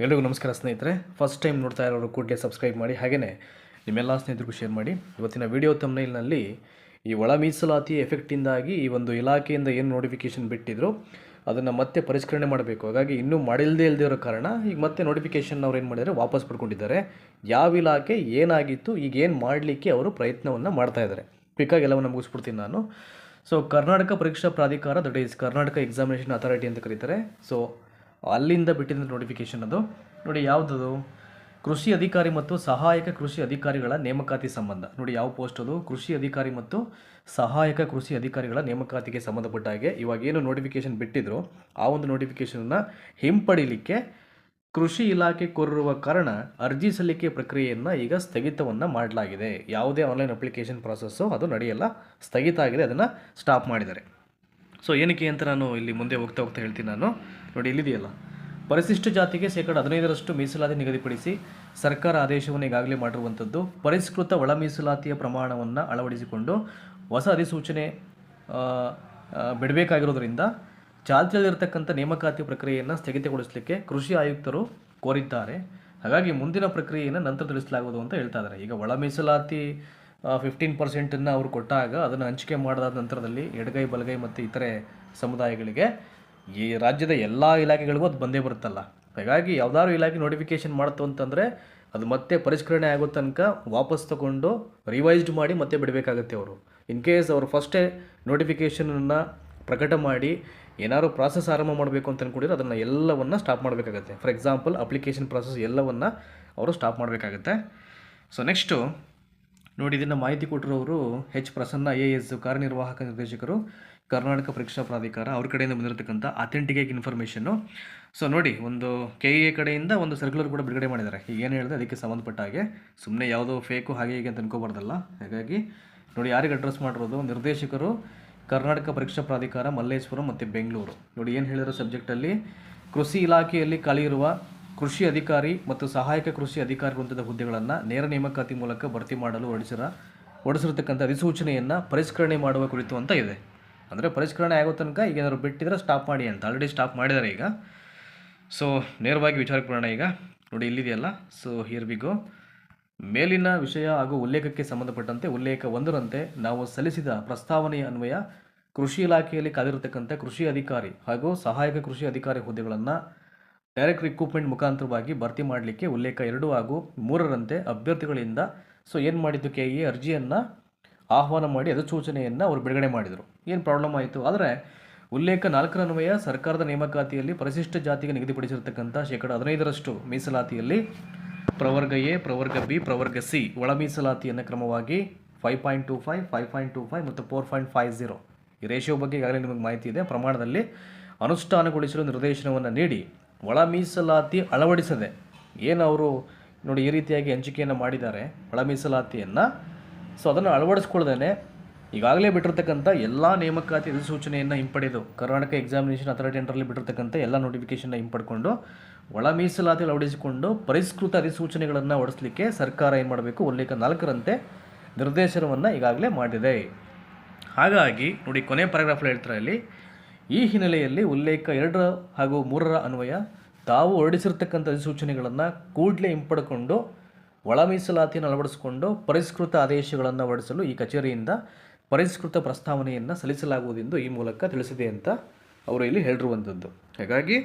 ಎಲ್ರಿಗೂ ನಮಸ್ಕಾರ ಸ್ನೇಹಿತರೆ. ಫಸ್ಟ್ ಟೈಮ್ ನೋಡ್ತಾ ಇರೋರು ಕೂಡಲೇ ಸಬ್ಸ್ಕ್ರೈಬ್ ಮಾಡಿ, ಹಾಗೆಯೇ ನಿಮ್ಮೆಲ್ಲ ಸ್ನೇಹಿತರಿಗೂ ಶೇರ್ ಮಾಡಿ. ಇವತ್ತಿನ ವಿಡಿಯೋ ಥಂಬ್ನೈಲ್ನಲ್ಲಿ ಈ ಒಳ ಮೀಸಲಾತಿ ಎಫೆಕ್ಟಿಂದಾಗಿ ಈ ಒಂದು ಇಲಾಖೆಯಿಂದ ಏನು ನೋಟಿಫಿಕೇಷನ್ ಬಿಟ್ಟಿದ್ರು ಅದನ್ನು ಮತ್ತೆ ಪರಿಷ್ಕರಣೆ ಮಾಡಬೇಕು. ಹಾಗಾಗಿ ಇನ್ನೂ ಮಾಡಿಲ್ಲದೇ ಇರೋ ಕಾರಣ ಈಗ ಮತ್ತೆ ನೋಟಿಫಿಕೇಷನ್ ಅವ್ರು ಏನು ಮಾಡಿದ್ದಾರೆ, ವಾಪಸ್ ಪಡ್ಕೊಂಡಿದ್ದಾರೆ. ಯಾವ ಇಲಾಖೆ ಏನಾಗಿತ್ತು, ಈಗ ಏನು ಮಾಡಲಿಕ್ಕೆ ಅವರು ಪ್ರಯತ್ನವನ್ನು ಮಾಡ್ತಾ ಇದ್ದಾರೆ. ಕ್ವಿಕ್ಕಾಗಿ ಎಲ್ಲವನ್ನು ಮುಗಿಸ್ಬಿಡ್ತೀನಿ ನಾನು. ಸೊ ಕರ್ನಾಟಕ ಪರೀಕ್ಷಾ ಪ್ರಾಧಿಕಾರ, that is Karnataka examination authority ಅಂತ ಕರೀತಾರೆ. ಸೊ ಅಲ್ಲಿಂದ ಬಿಟ್ಟಿದ್ದ ನೋಟಿಫಿಕೇಷನ್ ಅದು ನೋಡಿ. ಯಾವುದದು? ಕೃಷಿ ಅಧಿಕಾರಿ ಮತ್ತು ಸಹಾಯಕ ಕೃಷಿ ಅಧಿಕಾರಿಗಳ ನೇಮಕಾತಿ ಸಂಬಂಧ. ನೋಡಿ ಯಾವ ಪೋಸ್ಟ್ ಅದು? ಕೃಷಿ ಅಧಿಕಾರಿ ಮತ್ತು ಸಹಾಯಕ ಕೃಷಿ ಅಧಿಕಾರಿಗಳ ನೇಮಕಾತಿಗೆ ಸಂಬಂಧಪಟ್ಟ ಹಾಗೆ ಇವಾಗ ಏನು ನೋಟಿಫಿಕೇಷನ್ ಬಿಟ್ಟಿದ್ರು ಆ ಒಂದು ನೋಟಿಫಿಕೇಷನನ್ನು ಹಿಂಪಡೀಲಿಕ್ಕೆ ಕೃಷಿ ಇಲಾಖೆ ಕೋರಿರುವ ಕಾರಣ ಅರ್ಜಿ ಸಲ್ಲಿಕೆ ಪ್ರಕ್ರಿಯೆಯನ್ನು ಈಗ ಸ್ಥಗಿತವನ್ನು ಮಾಡಲಾಗಿದೆ. ಯಾವುದೇ ಆನ್ಲೈನ್ ಅಪ್ಲಿಕೇಶನ್ ಪ್ರಾಸೆಸ್ಸು ಅದು ನಡೆಯಲ್ಲ, ಸ್ಥಗಿತ ಆಗಿದೆ, ಅದನ್ನು ಸ್ಟಾಪ್ ಮಾಡಿದ್ದಾರೆ. ಸೊ ಏನಕ್ಕೆ ಅಂತ ನಾನು ಇಲ್ಲಿ ಮುಂದೆ ಹೋಗ್ತಾ ಹೇಳ್ತೀನಿ ನಾನು. ನೋಡಿ ಇಲ್ಲಿದೆಯಲ್ಲ, ಪರಿಶಿಷ್ಟ ಜಾತಿಗೆ 15% ಮೀಸಲಾತಿ ನಿಗದಿಪಡಿಸಿ ಸರ್ಕಾರ ಆದೇಶವನ್ನು ಈಗಾಗಲೇ ಮಾಡಿರುವಂಥದ್ದು. ಪರಿಷ್ಕೃತ ಒಳ ಮೀಸಲಾತಿಯ ಪ್ರಮಾಣವನ್ನು ಅಳವಡಿಸಿಕೊಂಡು ಹೊಸ ಅಧಿಸೂಚನೆ ಬಿಡಬೇಕಾಗಿರೋದ್ರಿಂದ ಚಾಲ್ತಿಯಲ್ಲಿರತಕ್ಕಂಥ ನೇಮಕಾತಿ ಪ್ರಕ್ರಿಯೆಯನ್ನು ಸ್ಥಗಿತಗೊಳಿಸಲಿಕ್ಕೆ ಕೃಷಿ ಆಯುಕ್ತರು ಕೋರಿದ್ದಾರೆ. ಹಾಗಾಗಿ ಮುಂದಿನ ಪ್ರಕ್ರಿಯೆಯನ್ನು ನಂತರ ತಿಳಿಸಲಾಗುವುದು ಅಂತ ಹೇಳ್ತಾ ಇದ್ದಾರೆ. ಈಗ ಒಳ ಮೀಸಲಾತಿ 15% ಅವರು ಕೊಟ್ಟಾಗ ಅದನ್ನು ಹಂಚಿಕೆ ಮಾಡಿದಾದ ನಂತರದಲ್ಲಿ ಎಡಗೈ ಬಲಗೈ ಮತ್ತು ಇತರೆ ಸಮುದಾಯಗಳಿಗೆ ಈ ರಾಜ್ಯದ ಎಲ್ಲ ಇಲಾಖೆಗಳಿಗೂ ಅದು ಬಂದೇ ಬರುತ್ತಲ್ಲ. ಹಾಗಾಗಿ ಯಾವುದಾದ್ರು ಇಲಾಖೆ ನೋಟಿಫಿಕೇಷನ್ ಮಾಡ್ತು ಅಂತಂದರೆ ಅದು ಮತ್ತೆ ಪರಿಷ್ಕರಣೆ ಆಗೋ ತನಕ ವಾಪಸ್ ತಗೊಂಡು ರಿವೈಸ್ಡ್ ಮಾಡಿ ಮತ್ತೆ ಬಿಡಬೇಕಾಗತ್ತೆ ಅವರು. ಇನ್ ಕೇಸ್ ಅವರು ಫಸ್ಟೇ ನೋಟಿಫಿಕೇಷನನ್ನು ಪ್ರಕಟ ಮಾಡಿ ಏನಾದ್ರು ಪ್ರಾಸೆಸ್ ಆರಂಭ ಮಾಡಬೇಕು ಅಂತ ಅಂದ್ಕೊಂಡಿದ್ರೆ ಅದನ್ನು ಎಲ್ಲವನ್ನು ಸ್ಟಾಪ್ ಮಾಡಬೇಕಾಗತ್ತೆ. ಫಾರ್ ಎಕ್ಸಾಂಪಲ್ ಅಪ್ಲಿಕೇಶನ್ ಪ್ರಾಸೆಸ್ ಎಲ್ಲವನ್ನು ಅವರು ಸ್ಟಾಪ್ ಮಾಡಬೇಕಾಗತ್ತೆ. ಸೊ ನೆಕ್ಸ್ಟು ನೋಡಿ, ಇದನ್ನು ಮಾಹಿತಿ ಕೊಟ್ಟಿರೋರು ಎಚ್ ಪ್ರಸನ್ನ IAS, ಕಾರ್ಯನಿರ್ವಾಹಕ ನಿರ್ದೇಶಕರು, ಕರ್ನಾಟಕ ಪರೀಕ್ಷಾ ಪ್ರಾಧಿಕಾರ, ಅವ್ರ ಕಡೆಯಿಂದ ಬಂದಿರತಕ್ಕಂಥ ಅಥೆಂಟಿಕೇಟ್ ಇನ್ಫಾರ್ಮೇಷನ್ನು. ಸೊ ನೋಡಿ, ಒಂದು KEA ಕಡೆಯಿಂದ ಒಂದು ಸರ್ಕ್ಯುಲರ್ ಕೂಡ ಬಿಡುಗಡೆ ಮಾಡಿದ್ದಾರೆ. ಈಗ ಏನು ಹೇಳಿದೆ ಅದಕ್ಕೆ ಸಂಬಂಧಪಟ್ಟ ಹಾಗೆ, ಸುಮ್ಮನೆ ಯಾವುದೋ ಫೇಕು ಹಾಗೆ ಹೀಗೆ ಅಂತ ಅನ್ಕೋಬಾರ್ದಲ್ಲ. ಹಾಗಾಗಿ ನೋಡಿ, ಯಾರಿಗೆ ಅಡ್ರೆಸ್ ಮಾಡಿರೋದು? ನಿರ್ದೇಶಕರು, ಕರ್ನಾಟಕ ಪರೀಕ್ಷಾ ಪ್ರಾಧಿಕಾರ, ಮಲ್ಲೇಶ್ವರಂ ಮತ್ತು ಬೆಂಗಳೂರು. ನೋಡಿ ಏನು ಹೇಳಿರೋ ಸಬ್ಜೆಕ್ಟಲ್ಲಿ, ಕೃಷಿ ಇಲಾಖೆಯಲ್ಲಿ ಖಾಲಿ ಇರುವ ಕೃಷಿ ಅಧಿಕಾರಿ ಮತ್ತು ಸಹಾಯಕ ಕೃಷಿ ಅಧಿಕಾರಿ ವೃಂದದ ಹುದ್ದೆಗಳನ್ನು ನೇರ ನೇಮಕಾತಿ ಮೂಲಕ ಭರ್ತಿ ಮಾಡಲು ಹೊರಡಿಸಿರತಕ್ಕಂಥ ಅಧಿಸೂಚನೆಯನ್ನು ಪರಿಷ್ಕರಣೆ ಮಾಡುವ ಕುರಿತು ಅಂತ ಇದೆ. ಅಂದರೆ ಪರಿಷ್ಕರಣೆ ಆಗೋ ತನಕ ಈಗ ಏನಾದ್ರು ಬಿಟ್ಟಿದ್ರೆ ಸ್ಟಾಪ್ ಮಾಡಿ ಅಂತ ಆಲ್ರೆಡಿ ಸ್ಟಾಪ್ ಮಾಡಿದ್ದಾರೆ ಈಗ. ಸೊ ನೇರವಾಗಿ ವಿಚಾರಕ್ಕೆ ಬರೋಣ ಈಗ. ನೋಡಿ ಇಲ್ಲಿದೆಯಲ್ಲ, ಸೊ ಹಿಯರ್ ವಿ ಗೋ. ಮೇಲಿನ ವಿಷಯ ಹಾಗೂ ಉಲ್ಲೇಖಕ್ಕೆ ಸಂಬಂಧಪಟ್ಟಂತೆ ಉಲ್ಲೇಖ 1ರಂತೆ ನಾವು ಸಲ್ಲಿಸಿದ ಪ್ರಸ್ತಾವನೆಯ ಅನ್ವಯ ಕೃಷಿ ಇಲಾಖೆಯಲ್ಲಿ ಕಾದಿರತಕ್ಕಂಥ ಕೃಷಿ ಅಧಿಕಾರಿ ಹಾಗೂ ಸಹಾಯಕ ಕೃಷಿ ಅಧಿಕಾರಿ ಹುದ್ದೆಗಳನ್ನು ಡೈರೆಕ್ಟ್ ರಿಕ್ರೂಟ್ಮೆಂಟ್ ಮುಖಾಂತರವಾಗಿ ಭರ್ತಿ ಮಾಡಲಿಕ್ಕೆ ಉಲ್ಲೇಖ 2 ಹಾಗೂ 3ರಂತೆ ಅಭ್ಯರ್ಥಿಗಳಿಂದ ಏನು ಮಾಡಿದ್ದು, KEA ಅರ್ಜಿಯನ್ನು ಆಹ್ವಾನ ಮಾಡಿ ಅಧಿಸೂಚನೆಯನ್ನು ಅವರು ಬಿಡುಗಡೆ ಮಾಡಿದರು. ಏನು ಪ್ರಾಬ್ಲಮ್ ಆಯಿತು ಆದರೆ ಉಲ್ಲೇಖ 4ರ ಅನ್ವಯ ಸರ್ಕಾರದ ನೇಮಕಾತಿಯಲ್ಲಿ ಪರಿಶಿಷ್ಟ ಜಾತಿಗೆ ನಿಗದಿಪಡಿಸಿರತಕ್ಕಂಥ 15% ಮೀಸಲಾತಿಯಲ್ಲಿ ಪ್ರವರ್ಗ A, ಪ್ರವರ್ಗ B, ಪ್ರವರ್ಗ C ಒಳ ಮೀಸಲಾತಿಯನ್ನು ಕ್ರಮವಾಗಿ 5.25, 5.25 ಮತ್ತು 4.50 ಈ ರೇಷಿಯೋ ಬಗ್ಗೆ ಈಗಾಗಲೇ ನಿಮಗೆ ಮಾಹಿತಿ ಇದೆ, ಪ್ರಮಾಣದಲ್ಲಿ ಅನುಷ್ಠಾನಗೊಳಿಸಲು ನಿರ್ದೇಶನವನ್ನು ನೀಡಿ ಒಳ ಮೀಸಲಾತಿ ಅಳವಡಿಸದೆ ಏನು ಅವರು ನೋಡಿ ಈ ರೀತಿಯಾಗಿ ಹಂಚಿಕೆಯನ್ನು ಮಾಡಿದ್ದಾರೆ ಒಳ ಮೀಸಲಾತಿಯನ್ನು. ಸೊ ಅದನ್ನು ಅಳವಡಿಸ್ಕೊಳ್ದೇ ಈಗಾಗಲೇ ಬಿಟ್ಟಿರ್ತಕ್ಕಂಥ ಎಲ್ಲ ನೇಮಕಾತಿ ಅಧಿಸೂಚನೆಯನ್ನು ಹಿಂಪಡೆದು ಕರ್ನಾಟಕ ಎಕ್ಸಾಮಿನೇಷನ್ ಅಥಾರಿಟಿ ಅಂಡರಲ್ಲಿ ಬಿಟ್ಟಿರ್ತಕ್ಕಂಥ ಎಲ್ಲ ನೋಟಿಫಿಕೇಷನ್ನ ಹಿಂಪಡ್ಕೊಂಡು ಒಳ ಮೀಸಲಾತಿ ಅಳವಡಿಸಿಕೊಂಡು ಪರಿಷ್ಕೃತ ಅಧಿಸೂಚನೆಗಳನ್ನು ಹೊರಡಿಸಲಿಕ್ಕೆ ಸರ್ಕಾರ ಏನು ಮಾಡಬೇಕು, ಉಲ್ಲೇಖ 4ರಂತೆ ನಿರ್ದೇಶನವನ್ನು ಈಗಾಗಲೇ ಮಾಡಿದೆ. ಹಾಗಾಗಿ ನೋಡಿ ಕೊನೆ ಪ್ಯಾರಾಗ್ರಾಫಲ್ಲಿ ಹೇಳ್ತಾರೆ ಇಲ್ಲಿ, ಈ ಹಿನ್ನೆಲೆಯಲ್ಲಿ ಉಲ್ಲೇಖ 2 ಹಾಗೂ 3ರ ಅನ್ವಯ ತಾವು ಹೊರಡಿಸಿರ್ತಕ್ಕಂಥ ಅಧಿಸೂಚನೆಗಳನ್ನು ಕೂಡಲೇ ಹಿಂಪಡ್ಕೊಂಡು ಒಳ ಮೀಸಲಾತಿಯನ್ನು ಅಳವಡಿಸಿಕೊಂಡು ಪರಿಷ್ಕೃತ ಆದೇಶಗಳನ್ನು ಹೊರಡಿಸಲು ಈ ಕಚೇರಿಯಿಂದ ಪರಿಷ್ಕೃತ ಪ್ರಸ್ತಾವನೆಯನ್ನು ಸಲ್ಲಿಸಲಾಗುವುದೆಂದು ಈ ಮೂಲಕ ತಿಳಿಸಿದೆ ಅಂತ ಅವರು ಇಲ್ಲಿ ಹೇಳಿರುವಂಥದ್ದು. ಹಾಗಾಗಿ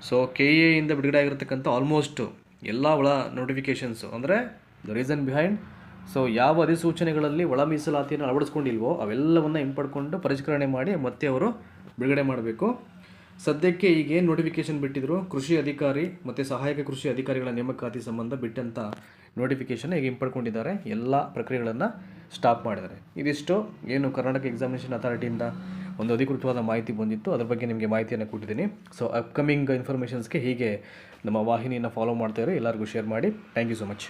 ಸೊ KEAಯಿಂದ ಬಿಡುಗಡೆ ಆಗಿರತಕ್ಕಂಥ ಆಲ್ಮೋಸ್ಟ್ ಎಲ್ಲ ಒಳ ನೋಟಿಫಿಕೇಷನ್ಸು ಅಂದರೆ ದ ರೀಸನ್ ಬಿಹೈಂಡ್, ಸೊ ಯಾವ ಅಧಿಸೂಚನೆಗಳಲ್ಲಿ ಒಳ ಮೀಸಲಾತಿಯನ್ನು ಅಳವಡಿಸ್ಕೊಂಡಿಲ್ವೋ ಅವೆಲ್ಲವನ್ನು ಹಿಂಪಡ್ಕೊಂಡು ಪರಿಷ್ಕರಣೆ ಮಾಡಿ ಮತ್ತೆ ಅವರು ಬಿಡುಗಡೆ ಮಾಡಬೇಕು. ಸದ್ಯಕ್ಕೆ ಈಗೇನು ನೋಟಿಫಿಕೇಷನ್ ಬಿಟ್ಟಿದ್ರು ಕೃಷಿ ಅಧಿಕಾರಿ ಮತ್ತು ಸಹಾಯಕ ಕೃಷಿ ಅಧಿಕಾರಿಗಳ ನೇಮಕಾತಿ ಸಂಬಂಧ ಬಿಟ್ಟಂಥ ನೋಟಿಫಿಕೇಷನ್ ಈಗ ಹಿಂಪಡ್ಕೊಂಡಿದ್ದಾರೆ, ಎಲ್ಲ ಪ್ರಕ್ರಿಯೆಗಳನ್ನು ಸ್ಟಾಪ್ ಮಾಡಿದ್ದಾರೆ. ಇದಿಷ್ಟು ಏನು ಕರ್ನಾಟಕ ಎಕ್ಸಾಮಿನೇಷನ್ ಅಥಾರಿಟಿಯಿಂದ ಒಂದು ಅಧಿಕೃತವಾದ ಮಾಹಿತಿ ಬಂದಿತ್ತು, ಅದ್ರ ಬಗ್ಗೆ ನಿಮಗೆ ಮಾಹಿತಿಯನ್ನು ಕೊಟ್ಟಿದ್ದೀನಿ. ಸೊ ಅಪ್ಕಮಿಂಗ್ ಇನ್ಫಾರ್ಮೇಷನ್ಸ್ಗೆ ಹೀಗೆ ನಮ್ಮ ವಾಹಿನಿಯನ್ನು ಫಾಲೋ ಮಾಡ್ತಾಯಿರಿ, ಎಲ್ಲರಿಗೂ ಶೇರ್ ಮಾಡಿ. Thank you so much.